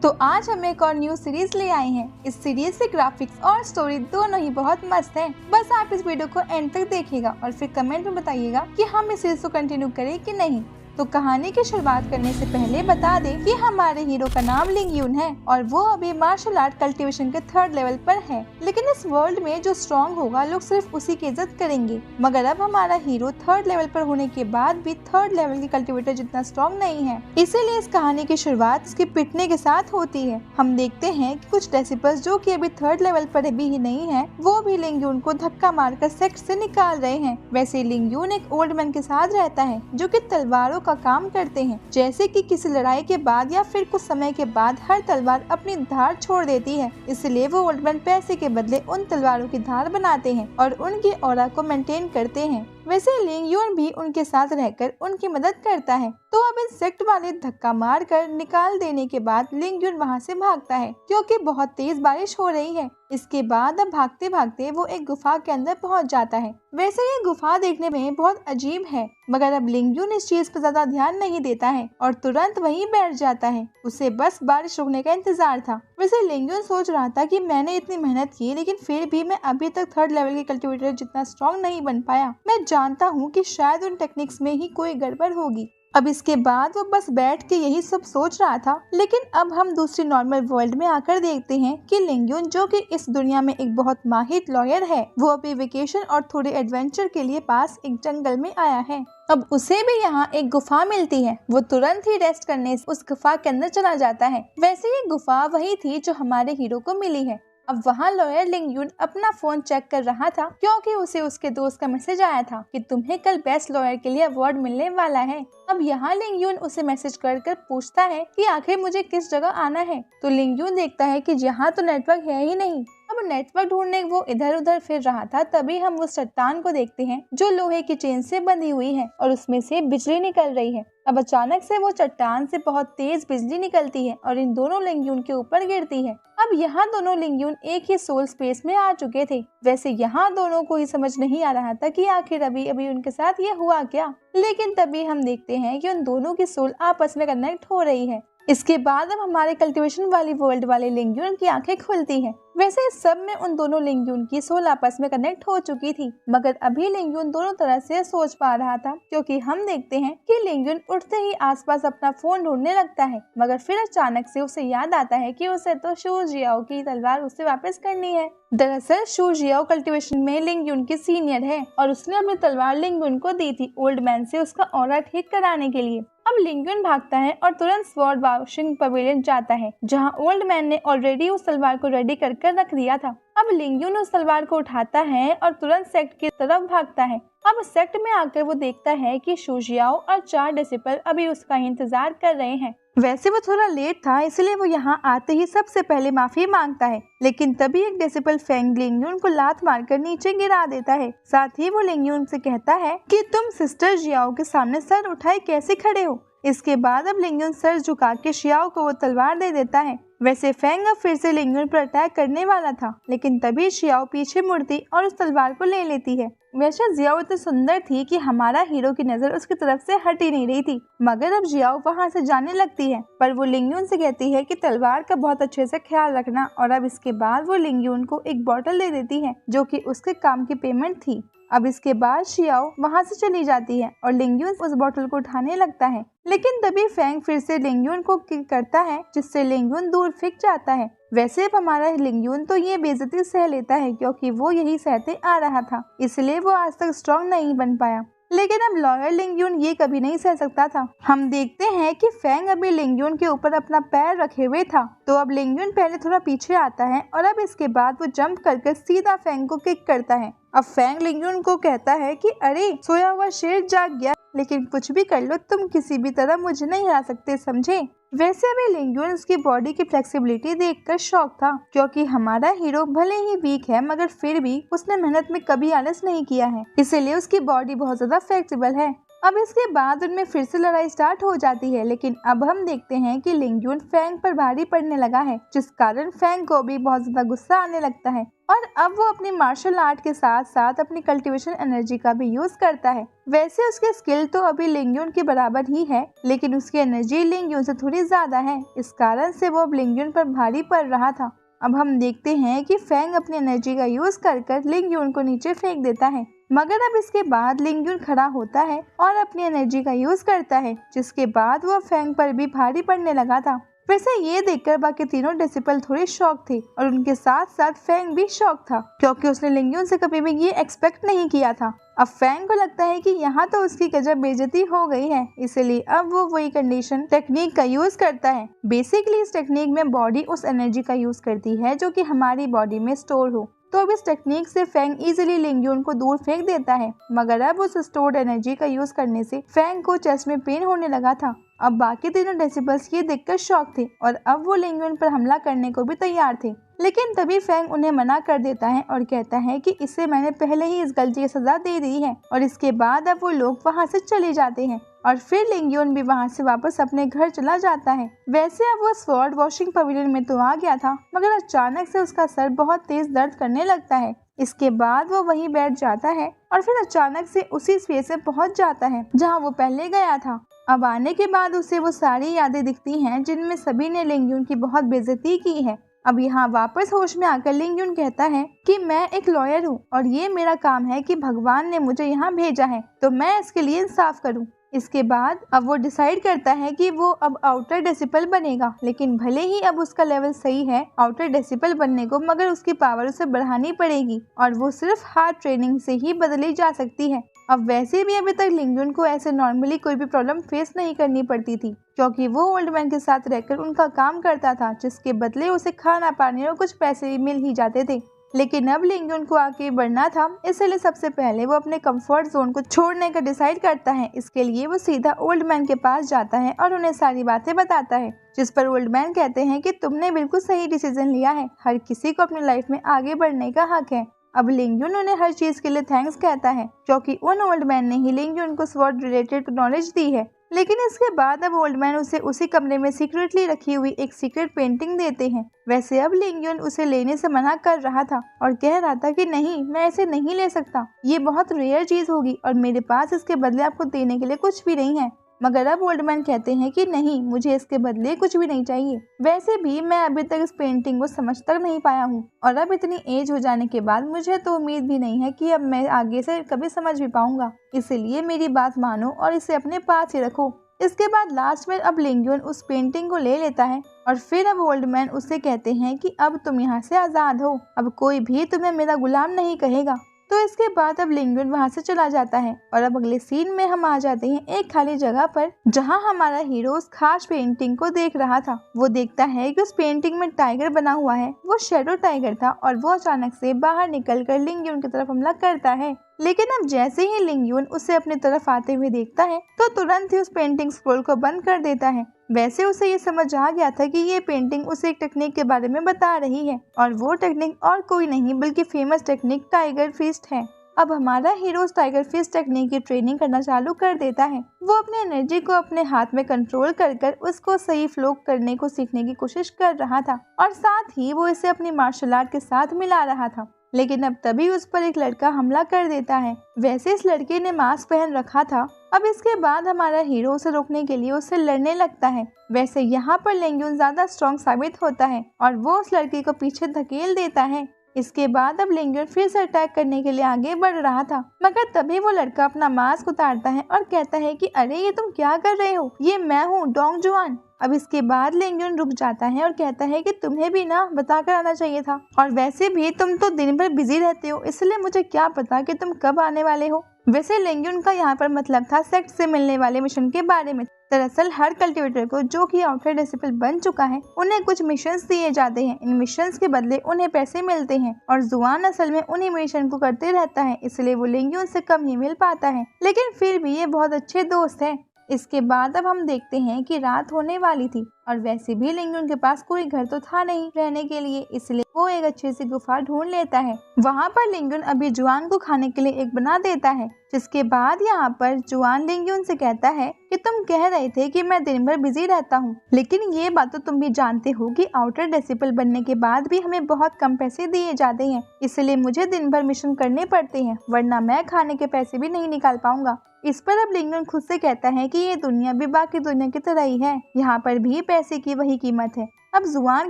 तो आज हम एक और न्यू सीरीज ले आए हैं। इस सीरीज से ग्राफिक्स और स्टोरी दोनों ही बहुत मस्त हैं। बस आप इस वीडियो को एंड तक देखिएगा और फिर कमेंट में बताइएगा कि हम इस सीरीज को कंटिन्यू करें कि नहीं। तो कहानी की शुरुआत करने से पहले बता दें कि हमारे हीरो का नाम लिंग यून है और वो अभी मार्शल आर्ट कल्टीवेशन के 3rd लेवल पर है। लेकिन इस वर्ल्ड में जो स्ट्रॉन्ग होगा लोग सिर्फ उसी की इज्जत करेंगे। मगर अब हमारा हीरो 3rd लेवल पर होने के बाद भी 3rd लेवल के कल्टीवेटर जितना स्ट्रॉन्ग नहीं है। इसीलिए इस कहानी की शुरुआत इसके पिटने के साथ होती है। हम देखते हैं कि कुछ डेसिपल्स जो कि अभी 3rd लेवल पर भी ही नहीं है, वो भी लिंग यून को धक्का मारकर सेक्ट से निकाल रहे हैं। वैसे लिंग यून एक ओल्ड मैन के साथ रहता है जो कि तलवारों का काम करते हैं। जैसे कि किसी लड़ाई के बाद या फिर कुछ समय के बाद हर तलवार अपनी धार छोड़ देती है, इसलिए वो ओल्ड मैन पैसे के बदले उन तलवारों की धार बनाते हैं और उनकी ऑरा को मेंटेन करते हैं। वैसे लिंग यून भी उनके साथ रहकर उनकी मदद करता है। तो अब इन सेक्ट वाले धक्का मार कर निकाल देने के बाद लिंग यून वहाँ से भागता है क्योंकि बहुत तेज बारिश हो रही है। इसके बाद अब भागते भागते वो एक गुफा के अंदर पहुँच जाता है। वैसे ये गुफा देखने में बहुत अजीब है, मगर अब लिंग यून इस चीज पर ज्यादा ध्यान नहीं देता है और तुरंत वहीं बैठ जाता है। उसे बस बारिश रुकने का इंतजार था। वैसे लिंग यून सोच रहा था कि मैंने इतनी मेहनत की लेकिन फिर भी मैं अभी तक 3rd लेवल के कल्टीवेटर जितना स्ट्रॉन्ग नहीं बन पाया। मैं जानता हूँ कि शायद उन टेक्निक्स में ही कोई गड़बड़ होगी। अब इसके बाद वो बस बैठ के यही सब सोच रहा था। लेकिन अब हम दूसरी नॉर्मल वर्ल्ड में आकर देखते हैं कि लिंग यून जो कि इस दुनिया में एक बहुत माहिर लॉयर है, वो अभी वेकेशन और थोड़े एडवेंचर के लिए पास एक जंगल में आया है। अब उसे भी यहाँ एक गुफा मिलती है। वो तुरंत ही रेस्ट करने उस गुफा के अंदर चला जाता है। वैसे ये गुफा वही थी जो हमारे हीरो को मिली है। अब वहाँ लॉयर लिंग यून अपना फोन चेक कर रहा था क्योंकि उसे उसके दोस्त का मैसेज आया था कि तुम्हें कल बेस्ट लॉयर के लिए अवार्ड मिलने वाला है। अब यहाँ लिंग यून उसे मैसेज कर पूछता है कि आखिर मुझे किस जगह आना है। तो लिंग यून देखता है कि यहाँ तो नेटवर्क है ही नहीं। अब नेटवर्क ढूंढने वो इधर उधर फिर रहा था, तभी हम उस चट्टान को देखते हैं जो लोहे की चेन से बंधी हुई है और उसमें से बिजली निकल रही है। अब अचानक से वो चट्टान से बहुत तेज बिजली निकलती है और इन दोनों लिंग यून के ऊपर गिरती है। अब यहाँ दोनों लिंग यून एक ही सोल स्पेस में आ चुके थे। वैसे यहाँ दोनों को ही समझ नहीं आ रहा था कि आखिर अभी अभी उनके साथ ये हुआ क्या। लेकिन तभी हम देखते हैं कि उन दोनों की सोल आपस में कनेक्ट हो रही है। इसके बाद अब हमारे कल्टीवेशन वाली वर्ल्ड वाले लिंग यून की आंखें खुलती हैं। वैसे इस सब में उन दोनों लिंग यून की सोल आपस में कनेक्ट हो चुकी थी, मगर अभी लिंग यून दोनों तरह से सोच पा रहा था क्योंकि हम देखते हैं कि लिंग यून उठते ही आसपास अपना फोन ढूंढने लगता है, मगर फिर अचानक से उसे याद आता है कि उसे तो शू जियाओ की तलवार उसे वापस करनी है। दरअसल शू जियाओ कल्टीवेशन में लिंग यून की सीनियर है और उसने अपनी तलवार लिंग यून को दी थी ओल्ड मैन से उसका ऑरा ठीक कराने के लिए। अब लिंग यून भागता है और तुरंत स्वॉर्ड वॉशिंग पवेलियन जाता है जहां ओल्ड मैन ने ऑलरेडी उस तलवार को रेडी कर रख दिया था। अब लिंग यून उस तलवार को उठाता है और तुरंत सेक्ट की तरफ भागता है। अब सेक्ट में आकर वो देखता है कि शू जियाओ और 4 डिसिपल अभी उसका इंतजार कर रहे हैं। वैसे वो थोड़ा लेट था, इसलिए वो यहाँ आते ही सबसे पहले माफी मांगता है, लेकिन तभी एक डिसिपल फेंग लिंग यून को लात मारकर नीचे गिरा देता है। साथ ही वो लिंग यून से कहता है कि तुम सिस्टर जियाओ के सामने सर उठाए कैसे खड़े हो। इसके बाद अब लिंग यून सर झुका के जियाओ को वो तलवार दे देता है। वैसे फेंग अब फिर से लिंग यून पर अटैक करने वाला था, लेकिन तभी जियाओ पीछे मुड़ती और उस तलवार को ले लेती है। वैसे जियाओ इतनी सुंदर थी कि हमारा हीरो की नजर उसकी तरफ से हट ही नहीं रही थी, मगर अब जियाओ वहाँ से जाने लगती है, पर वो लिंग यून से कहती है कि तलवार का बहुत अच्छे से ख्याल रखना। और अब इसके बाद वो लिंग यून को एक बोतल दे देती है जो कि उसके काम की पेमेंट थी। अब इसके बाद जियाओ वहाँ से चली जाती है और लिंग यून उस बोतल को उठाने लगता है, लेकिन तभी फेंग फिर से लिंग यून को किक करता है जिससे लिंग यून दूर फेंक जाता है। वैसे अब हमारा लिंग यून तो ये बेइज्जती सह लेता है क्योंकि वो यही सहते आ रहा था, इसलिए वो आज तक स्ट्रॉन्ग नहीं बन पाया। लेकिन अब लॉयर लिंग यून ये कभी नहीं सह सकता था। हम देखते हैं कि फेंग अभी लिंग यून के ऊपर अपना पैर रखे हुए था, तो अब लिंग यून पहले थोड़ा पीछे आता है और अब इसके बाद वो जंप करके सीधा फेंग को किक करता है। अब फेंग लिंग यून को कहता है कि अरे सोया हुआ शेर जाग गया, लेकिन कुछ भी कर लो तुम किसी भी तरह मुझे नहीं हरा सकते, समझे। वैसे अभी लिंग यून उसकी बॉडी की फ्लेक्सिबिलिटी देखकर शॉक था क्योंकि हमारा हीरो भले ही वीक है मगर फिर भी उसने मेहनत में कभी आलस नहीं किया है, इसीलिए उसकी बॉडी बहुत ज्यादा फ्लेक्सिबल है। अब इसके बाद उनमें फिर से लड़ाई स्टार्ट हो जाती है, लेकिन अब हम देखते हैं कि लिंग युन फैंग पर भारी पड़ने लगा है, जिस कारण फैंग को भी बहुत ज्यादा गुस्सा आने लगता है और अब वो अपनी मार्शल आर्ट के साथ साथ अपनी कल्टीवेशन एनर्जी का भी यूज करता है। वैसे उसके स्किल तो अभी लिंग युन के बराबर ही है, लेकिन उसकी एनर्जी लिंग युन से थोड़ी ज्यादा है, इस कारण से वो अब लिंग युन पर भारी पड़ रहा था। अब हम देखते हैं कि फैंग अपनी एनर्जी का यूज कर लिंग युन को नीचे फेंक देता है, मगर अब इसके बाद लिंग युन खड़ा होता है और अपनी एनर्जी का यूज करता है, जिसके बाद वो फैंग पर भी भारी पड़ने लगा था। वैसे ये देखकर बाकी तीनों डिसिपल थोड़ी शॉक थे और उनके साथ साथ फैंग भी शॉक था, क्योंकि उसने लिंग युन से कभी भी ये एक्सपेक्ट नहीं किया था। अब फैंग को लगता है कि यहाँ तो उसकी गजब बेइज्जती हो गई है, इसलिए अब वो वही कंडीशन टेक्निक का यूज करता है। बेसिकली इस टेक्निक में बॉडी उस एनर्जी का यूज करती है जो कि हमारी बॉडी में स्टोर हो। तो अब इस टेक्निक से फैंग इजीली लिंग युन को दूर फेंक देता है, मगर अब उस स्टोर्ड एनर्जी का यूज करने से फैंग को चेस्ट में पेन होने लगा था। अब बाकी तीनों डेसिबल्स ये देखकर शॉक थे और अब वो लिंग युन पर हमला करने को भी तैयार थे, लेकिन तभी फैंग उन्हें मना कर देता है और कहता है कि इसे मैंने पहले ही इस गलती की सजा दे दी है। और इसके बाद अब वो लोग वहाँ से चले जाते हैं और फिर लिंग युन भी वहाँ से वापस अपने घर चला जाता है। वैसे अब वो स्वॉर्ड वॉशिंग पवेलियन में तो आ गया था, मगर अचानक से उसका सर बहुत तेज दर्द करने लगता है। इसके बाद वो वहीं बैठ जाता है और फिर अचानक से उसी स्पेस में पहुंच जाता है जहां वो पहले गया था। अब आने के बाद उसे वो सारी यादें दिखती हैं जिनमें सभी ने लिंग युन की बहुत बेइज्जती की है। अब यहाँ वापस होश में आकर लिंग युन कहता है कि मैं एक लॉयर हूँ और ये मेरा काम है कि भगवान ने मुझे यहाँ भेजा है, तो मैं इसके लिए इंसाफ करूँ। इसके बाद अब वो डिसाइड करता है कि वो अब आउटर डेसिबल बनेगा, लेकिन भले ही अब उसका लेवल सही है आउटर डेसिबल बनने को, मगर उसकी पावर उसे बढ़ानी पड़ेगी और वो सिर्फ हार्ड ट्रेनिंग से ही बदली जा सकती है। अब वैसे भी अभी तक लिंग युन को ऐसे नॉर्मली कोई भी प्रॉब्लम फेस नहीं करनी पड़ती थी, क्योंकि वो ओल्ड मैन के साथ रहकर उनका काम करता था, जिसके बदले उसे खाना पानी और कुछ पैसे भी मिल ही जाते थे। लेकिन अब लिंग युन को आगे बढ़ना था, इसलिए सबसे पहले वो अपने कंफर्ट जोन को छोड़ने का डिसाइड करता है। इसके लिए वो सीधा ओल्ड मैन के पास जाता है और उन्हें सारी बातें बताता है, जिस पर ओल्ड मैन कहते हैं कि तुमने बिल्कुल सही डिसीजन लिया है, हर किसी को अपनी लाइफ में आगे बढ़ने का हक है। अब लिंग युन उन्हें हर चीज के लिए थैंक्स कहता है, क्योंकि उन ओल्ड मैन ने ही लिंग युन को स्वॉर्ड रिलेटेड नॉलेज दी है। लेकिन इसके बाद अब ओल्ड मैन उसे उसी कमरे में सीक्रेटली रखी हुई एक सीक्रेट पेंटिंग देते हैं। वैसे अब लिंग युन उसे लेने से मना कर रहा था और कह रहा था कि नहीं, मैं इसे नहीं ले सकता, ये बहुत रेयर चीज होगी और मेरे पास इसके बदले आपको देने के लिए कुछ भी नहीं है। मगर अब ओल्ड मैन कहते हैं कि नहीं, मुझे इसके बदले कुछ भी नहीं चाहिए। वैसे भी मैं अभी तक इस पेंटिंग को समझ तक नहीं पाया हूँ और अब इतनी एज हो जाने के बाद मुझे तो उम्मीद भी नहीं है कि अब मैं आगे से कभी समझ भी पाऊंगा, इसलिए मेरी बात मानो और इसे अपने पास ही रखो। इसके बाद लास्ट में अब लिंग युन उस पेंटिंग को ले लेता है और फिर अब ओल्ड मैन उससे कहते हैं कि अब तुम यहाँ से आजाद हो, अब कोई भी तुम्हें मेरा गुलाम नहीं कहेगा। तो इसके बाद अब लिंग युन वहाँ से चला जाता है और अब अगले सीन में हम आ जाते हैं एक खाली जगह पर, जहाँ हमारा हीरो उस खास पेंटिंग को देख रहा था। वो देखता है कि उस पेंटिंग में टाइगर बना हुआ है, वो शेडो टाइगर था और वो अचानक से बाहर निकलकर लिंग युन की तरफ हमला करता है। लेकिन अब जैसे ही लिंग युन उसे अपनी तरफ आते हुए देखता है तो तुरंत ही उस पेंटिंग स्क्रोल को बंद कर देता है। वैसे उसे ये समझ आ गया था कि ये पेंटिंग उसे एक टेक्निक के बारे में बता रही है और वो टेक्निक और कोई नहीं बल्कि फेमस टेक्निक टाइगर फिस्ट है। अब हमारा हीरो टाइगर फिस्ट टेक्निक की ट्रेनिंग करना चालू कर देता है। वो अपनी एनर्जी को अपने हाथ में कंट्रोल कर उसको सही फ्लो करने को सीखने की कोशिश कर रहा था और साथ ही वो इसे अपनी मार्शल आर्ट के साथ मिला रहा था। लेकिन अब तभी उस पर एक लड़का हमला कर देता है। वैसे इस लड़के ने मास्क पहन रखा था। अब इसके बाद हमारा हीरो उसे रोकने के लिए उससे लड़ने लगता है। वैसे यहाँ पर लिंग युन ज्यादा स्ट्रॉन्ग साबित होता है और वो उस लड़के को पीछे धकेल देता है। इसके बाद अब लिंग युन फिर से अटैक करने के लिए आगे बढ़ रहा था, मगर तभी वो लड़का अपना मास्क उतारता है और कहता है कि अरे ये तुम क्या कर रहे हो, ये मैं हूँ डोंग जुआन। अब इसके बाद लिंग युन रुक जाता है और कहता है कि तुम्हें भी ना बता कर आना चाहिए था, और वैसे भी तुम तो दिन भर बिजी रहते हो, इसलिए मुझे क्या पता कि तुम कब आने वाले हो। वैसे लिंग युन का यहाँ पर मतलब था सेक्ट से मिलने वाले मिशन के बारे में। दरअसल हर कल्टीवेटर को जो कि आउटर डेसिबल बन चुका है उन्हें कुछ मिशंस दिए जाते हैं। इन मिशंस के बदले उन्हें पैसे मिलते हैं और जुआन असल में उन्हीं मिशन को करते रहता है, इसलिए वो लिंग युन से कम ही मिल पाता है, लेकिन फिर भी ये बहुत अच्छे दोस्त हैं। इसके बाद अब हम देखते हैं कि रात होने वाली थी और वैसे भी लिंगुन के पास कोई घर तो था नहीं रहने के लिए, इसलिए वो एक अच्छी सी गुफा ढूंढ लेता है। वहाँ पर लिंगुन अभी जुआन को खाने के लिए एक बना देता है, जिसके बाद यहाँ पर जुआन लिंगुन से कहता है कि तुम कह रहे थे कि मैं दिन भर बिजी रहता हूँ, लेकिन ये बात तो तुम भी जानते हो कि आउटर डिसिपल बनने के बाद भी हमें बहुत कम पैसे दिए जाते हैं, इसलिए मुझे दिन भर मिशन करने पड़ते हैं, वरना मैं खाने के पैसे भी नहीं निकाल पाऊंगा। इस पर अब लिंगुन खुद से कहता है कि ये दुनिया भी बाकी दुनिया की तरह ही है, यहाँ पर भी पैसे की वही कीमत है। अब जुआन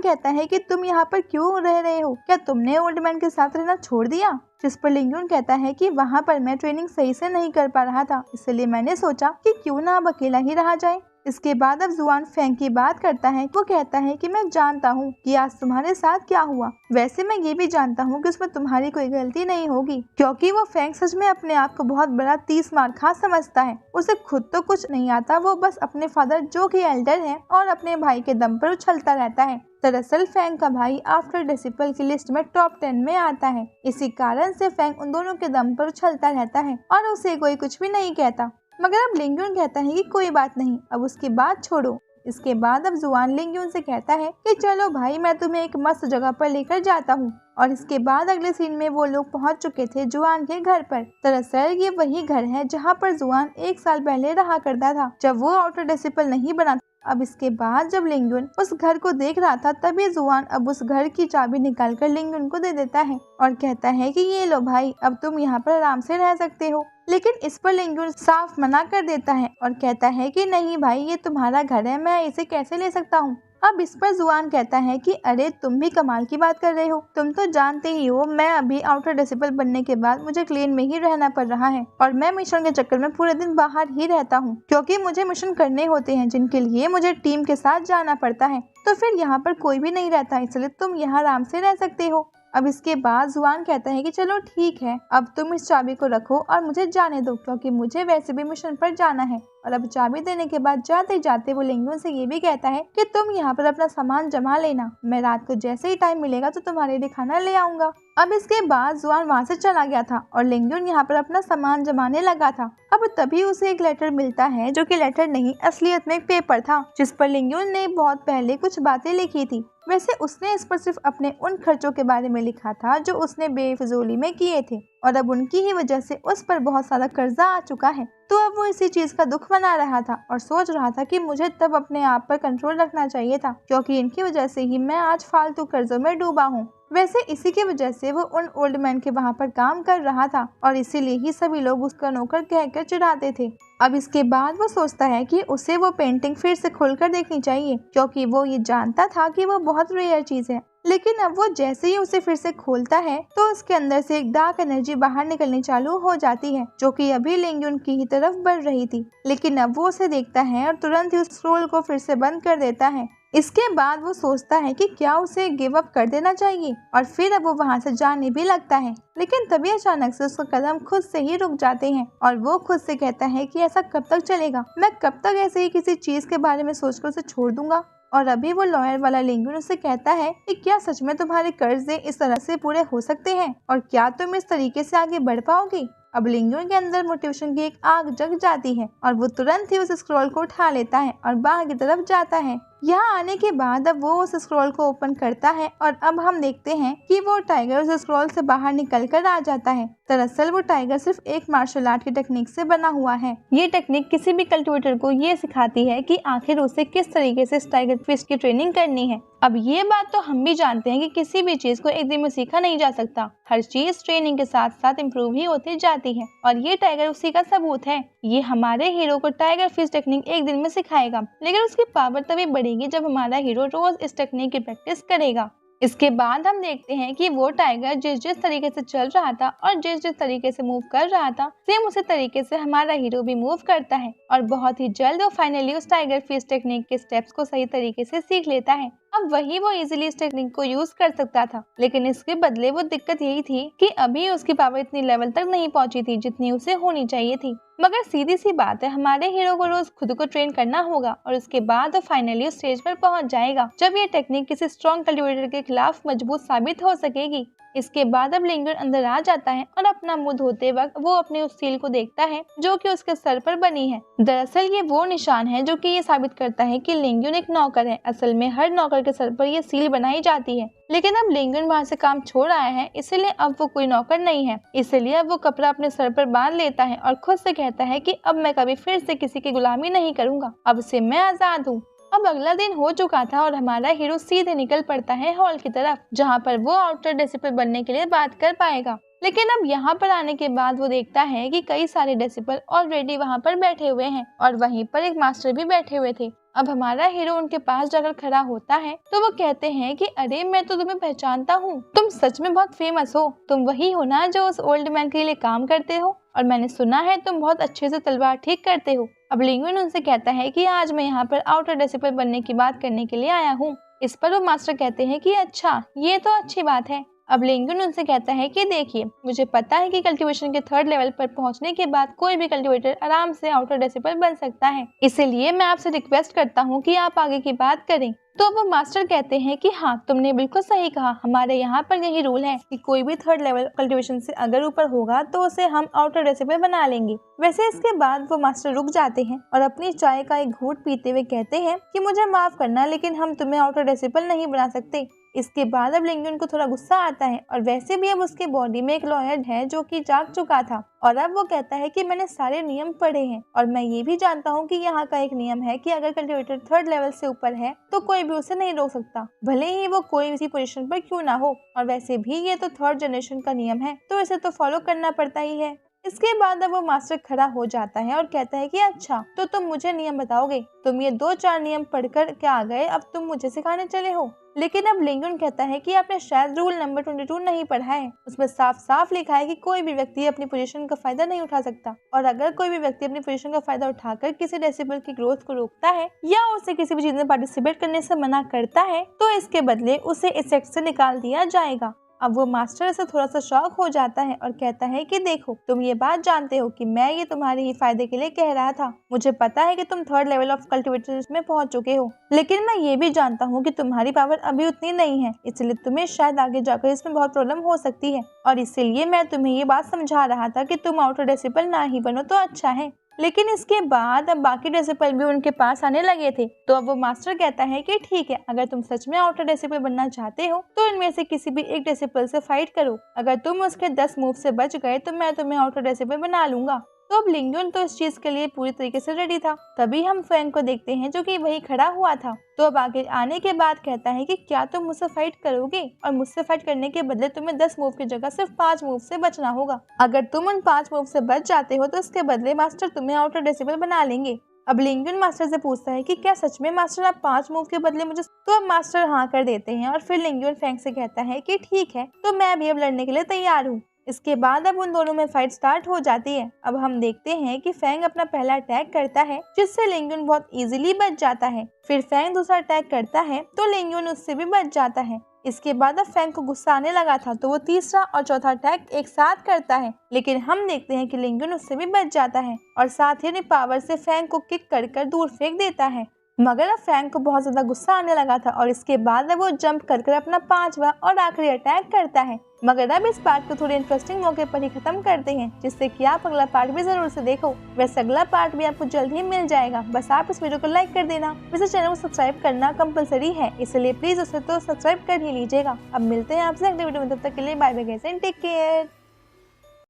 कहता है कि तुम यहाँ पर क्यों रह रहे हो, क्या तुमने ओल्ड मैन के साथ रहना छोड़ दिया? जिस पर लिंगुन कहता है कि वहाँ पर मैं ट्रेनिंग सही से नहीं कर पा रहा था, इसलिए मैंने सोचा कि क्यों ना अब अकेला ही रहा जाए। इसके बाद अब जुआन फैंग की बात करता है। वो कहता है कि मैं जानता हूँ कि आज तुम्हारे साथ क्या हुआ, वैसे मैं ये भी जानता हूँ कि उसमें तुम्हारी कोई गलती नहीं होगी, क्योंकि वो फैंग सच में अपने आप को बहुत बड़ा 30 मार खा समझता है। उसे खुद तो कुछ नहीं आता, वो बस अपने फादर जो कि एल्डर है और अपने भाई के दम पर उछलता रहता है। दरअसल फैंग का भाई आफ्टर डिसिपल की लिस्ट में टॉप 10 में आता है, इसी कारण से फैंग उन दोनों के दम पर उछलता रहता है और उसे कोई कुछ भी नहीं कहता। मगर अब लिंगुन कहता है कि कोई बात नहीं, अब उसकी बात छोड़ो। इसके बाद अब जुआन लिंगुन से कहता है कि चलो भाई, मैं तुम्हें एक मस्त जगह पर लेकर जाता हूँ। और इसके बाद अगले सीन में वो लोग पहुंच चुके थे जुआन के घर पर। दरअसल ये वही घर है जहाँ पर जुआन 1 साल पहले रहा करता था, जब वो आउटर डिसिपल नहीं बना। अब इसके बाद जब लिंगुन उस घर को देख रहा था, तभी जुआन अब उस घर की चाबी निकालकर लिंगुन को दे देता है और कहता है कि ये लो भाई, अब तुम यहाँ पर आराम से रह सकते हो। लेकिन इस पर लिंगुन साफ मना कर देता है और कहता है कि नहीं भाई, ये तुम्हारा घर है, मैं इसे कैसे ले सकता हूँ। अब इस पर जुआन कहता है कि अरे तुम भी कमाल की बात कर रहे हो, तुम तो जानते ही हो मैं अभी आउटर डिसिपल बनने के बाद मुझे क्लीन में ही रहना पड़ रहा है और मैं मिशन के चक्कर में पूरे दिन बाहर ही रहता हूँ, क्योंकि मुझे मिशन करने होते हैं जिनके लिए मुझे टीम के साथ जाना पड़ता है। तो फिर यहाँ पर कोई भी नहीं रहता, इसलिए तुम यहाँ आराम से रह सकते हो। अब इसके बाद जुआन कहता है कि चलो ठीक है, अब तुम इस चाबी को रखो और मुझे जाने दो, क्योंकि मुझे वैसे भी मिशन पर जाना है। और अब चाबी देने के बाद जाते जाते वो लिंगुन से ये भी कहता है कि तुम यहाँ पर अपना सामान जमा लेना, मैं रात को जैसे ही टाइम मिलेगा तो तुम्हारे लिए खाना ले आऊंगा। अब इसके बाद जुआन वहाँ से चला गया था और लिंगुन यहाँ पर अपना सामान जमाने लगा था। अब तभी उसे एक लेटर मिलता है, जो कि लेटर नहीं असलियत में एक पेपर था, जिस पर लिंगुन ने बहुत पहले कुछ बातें लिखी थी। वैसे उसने इस पर सिर्फ अपने उन खर्चों के बारे में लिखा था जो उसने बेफिजूली में किए थे, और अब उनकी ही वजह से उस पर बहुत सारा कर्जा आ चुका है। तो अब वो इसी चीज का दुख मना रहा था और सोच रहा था कि मुझे तब अपने आप पर कंट्रोल रखना चाहिए था, क्योंकि इनकी वजह से ही मैं आज फालतू कर्जों में डूबा हूँ। वैसे इसी की वजह से वो उन ओल्ड मैन के वहाँ पर काम कर रहा था और इसीलिए ही सभी लोग उसका नौकर कहकर चिढ़ाते थे। अब इसके बाद वो सोचता है कि उसे वो पेंटिंग फिर से खोलकर देखनी चाहिए, क्योंकि वो ये जानता था कि वो बहुत रेयर चीज है। लेकिन अब वो जैसे ही उसे फिर से खोलता है तो उसके अंदर से एक डार्क एनर्जी बाहर निकलनी चालू हो जाती है, जो कि अभी लिंगुन की ही तरफ बढ़ रही थी। लेकिन अब वो उसे देखता है और तुरंत ही उस स्क्रोल को फिर से बंद कर देता है। इसके बाद वो सोचता है कि क्या उसे गिव अप कर देना चाहिए, और फिर अब वो वहाँ से जाने भी लगता है। लेकिन तभी अचानक से उसका कदम खुद से ही रुक जाते हैं और वो खुद से कहता है कि ऐसा कब तक चलेगा, मैं कब तक ऐसे ही किसी चीज के बारे में सोचकर उसे छोड़ दूंगा। और अभी वो लॉयर वाला लिंगुन उससे कहता है कि क्या सच में तुम्हारे कर्जे इस तरह से पूरे हो सकते हैं, और क्या तुम इस तरीके से आगे बढ़ पाओगी। अब लिंगुन के अंदर मोटिवेशन की एक आग जग जाती है और वो तुरंत ही उस स्क्रॉल को उठा लेता है और बाहर की तरफ जाता है। यहाँ आने के बाद अब वो उस स्क्रॉल को ओपन करता है और अब हम देखते हैं कि वो टाइगर उस स्क्रॉल से बाहर निकल कर आ जाता है। दरअसल वो टाइगर सिर्फ एक मार्शल आर्ट की टेक्निक से बना हुआ है। ये टेक्निक किसी भी कल्टिवेटर को ये सिखाती है कि आखिर उसे किस तरीके से टाइगर फिश की ट्रेनिंग करनी है। अब ये बात तो हम भी जानते हैं कि किसी भी चीज को एक दिन में सीखा नहीं जा सकता, हर चीज ट्रेनिंग के साथ साथ इम्प्रूव ही होती जाती है, और ये टाइगर उसी का सबूत है। ये हमारे हीरो को टाइगर फिश टेक्निक एक दिन में सिखाएगा, लेकिन उसकी पावर तभी बढ़ेगी जब हमारा हीरो रोज इस टेक्निक की प्रैक्टिस करेगा। इसके बाद हम देखते हैं कि वो टाइगर जिस तरीके से चल रहा था और जिस तरीके से मूव कर रहा था, सेम उसी तरीके से हमारा हीरो भी मूव करता है, और बहुत ही जल्द वो फाइनली उस टाइगर फिश टेक्निक के स्टेप्स को सही तरीके से सीख लेता है। अब वही वो इजीली इस टेक्निक को यूज कर सकता था, लेकिन इसके बदले वो दिक्कत यही थी कि अभी उसकी पावर इतनी लेवल तक नहीं पहुंची थी जितनी उसे होनी चाहिए थी। मगर सीधी सी बात है, हमारे हीरो को रोज खुद को ट्रेन करना होगा और उसके बाद वो फाइनली उस स्टेज पर पहुंच जाएगा जब ये टेक्निक किसी स्ट्रॉन्ग कल्टिवेटर के खिलाफ मजबूत साबित हो सकेगी। इसके बाद अब लिंगुन अंदर आ जाता है और अपना मुंह धोते वक्त वो अपने उस सील को देखता है जो कि उसके सर पर बनी है। दरअसल ये वो निशान है जो कि ये साबित करता है कि लिंगुन एक नौकर है। असल में हर नौकर के सर पर ये सील बनाई जाती है, लेकिन अब लिंगुन वहाँ से काम छोड़ आया है, इसलिए अब वो कोई नौकर नहीं है। इसलिए अब वो कपड़ा अपने सर पर बांध लेता है और खुद से कहता है कि अब मैं कभी फिर से किसी की गुलामी नहीं करूंगा, अब से मैं आजाद हूँ। अब अगला दिन हो चुका था और हमारा हीरो सीधे निकल पड़ता है हॉल की तरफ, जहाँ पर वो आउटर डेसिबल बनने के लिए बात कर पाएगा। लेकिन अब यहाँ पर आने के बाद वो देखता है कि कई सारे डेसिबल ऑलरेडी वहाँ पर बैठे हुए हैं और वहीं पर एक मास्टर भी बैठे हुए थे। अब हमारा हीरो उनके पास जाकर खड़ा होता है तो वो कहते हैं कि अरे मैं तो तुम्हें पहचानता हूँ, तुम सच में बहुत फेमस हो, तुम वही हो ना जो उस ओल्ड मैन के लिए काम करते हो, और मैंने सुना है तुम बहुत अच्छे से तलवार ठीक करते हो। अब लिंगुन उनसे कहता है कि आज मैं यहाँ पर आउटर डेसिबल बनने की बात करने के लिए आया हूँ। इस पर वो मास्टर कहते हैं कि अच्छा, ये तो अच्छी बात है। अब लिंगुन उनसे कहता है कि देखिए, मुझे पता है कि कल्टीवेशन के 3rd लेवल पर पहुंचने के बाद कोई भी कल्टीवेटर आराम से आउटर डेसिबल बन सकता है, इसीलिए मैं आपसे रिक्वेस्ट करता हूं कि आप आगे की बात करें। तो वो मास्टर कहते हैं कि हाँ, तुमने बिल्कुल सही कहा, हमारे यहाँ पर यही रूल है कि कोई भी 3rd लेवल कल्टीवेशन से अगर ऊपर होगा तो उसे हम आउटर डेसिबल बना लेंगे। वैसे इसके बाद वो मास्टर रुक जाते हैं और अपनी चाय का एक घूंट पीते हुए कहते हैं कि मुझे माफ करना, लेकिन हम तुम्हें आउटर डेसिबल नहीं बना सकते। इसके बाद अब लिंगुन को थोड़ा गुस्सा आता है और वैसे भी अब उसके बॉडी में एक लॉयर है जो कि जाग चुका था, और अब वो कहता है कि मैंने सारे नियम पढ़े हैं और मैं ये भी जानता हूँ कि यहाँ का एक नियम है कि अगर कल्टीवेटर 3rd लेवल से ऊपर है तो कोई भी उसे नहीं रोक सकता, भले ही वो कोई इसी पोजीशन पर क्यों ना हो, और वैसे भी ये तो 3rd जनरेशन का नियम है तो इसे तो फॉलो करना पड़ता ही है। इसके बाद अब वो मास्टर खड़ा हो जाता है और कहता है कि अच्छा, तो तुम मुझे नियम बताओगे, तुम ये 2-4 नियम पढ़कर क्या आ गए, अब तुम मुझे सिखाने चले हो। लेकिन अब लिंगुन कहता है कि आपने शायद रूल नंबर 22 नहीं पढ़ा है, उसमें साफ साफ लिखा है कि कोई भी व्यक्ति अपनी पोजीशन का फायदा नहीं उठा सकता, और अगर कोई भी व्यक्ति अपनी पोजीशन का फायदा उठाकर किसी डेसिबल की ग्रोथ को रोकता है या उसे किसी भी चीज में पार्टिसिपेट करने से मना करता है तो इसके बदले उसे इस सेक्ट से निकाल दिया जाएगा। अब वो मास्टर से थोड़ा सा शॉक हो जाता है और कहता है कि देखो, तुम ये बात जानते हो कि मैं ये तुम्हारे ही फायदे के लिए कह रहा था, मुझे पता है कि तुम 3rd लेवल ऑफ कल्टीवेटर में पहुंच चुके हो, लेकिन मैं ये भी जानता हूँ कि तुम्हारी पावर अभी उतनी नहीं है, इसलिए तुम्हें शायद आगे जाकर इसमें बहुत प्रॉब्लम हो सकती है, और इसीलिए मैं तुम्हें ये बात समझा रहा था कि तुम आउटर डेसिबल ना ही बनो तो अच्छा है। लेकिन इसके बाद अब बाकी डेसिबल भी उनके पास आने लगे थे, तो अब वो मास्टर कहता है कि ठीक है, अगर तुम सच में आउटर डेसिबल बनना चाहते हो तो इनमें से किसी भी एक डेसिबल से फाइट करो, अगर तुम उसके 10 मूव से बच गए तो मैं तुम्हें आउटर डेसिबल बना लूंगा। तो अब लिंगुन तो इस चीज के लिए पूरी तरीके से रेडी था। तभी हम फैंग को देखते हैं जो कि वही खड़ा हुआ था। तो अब आगे आने के बाद कहता है कि क्या तुम मुझसे फाइट करोगे, और मुझसे फाइट करने के बदले तुम्हें 10 मूव की जगह सिर्फ 5 मूव से बचना होगा। अगर तुम उन 5 मूव से बच जाते हो तो इसके बदले मास्टर तुम्हें आउटर डेसिबल बना लेंगे। अब लिंगुन मास्टर से पूछता है कि क्या सच में मास्टर आप 5 मूव के बदले मुझे, तो अब मास्टर हाँ कर देते हैं, और फिर लिंगुन फैंग से कहता है कि ठीक है, तो मैं भी अब लड़ने के लिए तैयार हूँ। इसके बाद अब उन दोनों में फाइट स्टार्ट हो जाती है। अब हम देखते हैं कि फैंग अपना पहला अटैक करता है जिससे लिंगुन बहुत इजीली बच जाता है। फिर फैंग दूसरा अटैक करता है तो लिंगुन उससे भी बच जाता है। इसके बाद अब फैंग को गुस्सा आने लगा था तो वो तीसरा और चौथा अटैक एक साथ करता है, लेकिन हम देखते हैं कि लिंगुन उससे भी बच जाता है और साथ ही अपनी पावर से फैंग को किक कर दूर फेंक देता है। मगर अब फैंग को बहुत ज्यादा गुस्सा आने लगा था और इसके बाद अब वो जंप कर अपना 5वां और आखिरी अटैक करता है। मगर अब इस पार्ट को थोड़े इंटरेस्टिंग मौके पर ही खत्म करते हैं, जिससे कि आप अगला पार्ट भी जरूर से देखो। वैसे अगला पार्ट भी आपको जल्द ही मिल जाएगा, बस आप इस वीडियो को लाइक कर देना। वैसे चैनल को सब्सक्राइब करना कंपलसरी है, इसलिए प्लीज उसे तो सब्सक्राइब कर ही लीजिएगा। अब मिलते हैं आपसे अगले वीडियो में, तब तक के लिए bye bye guys and take care.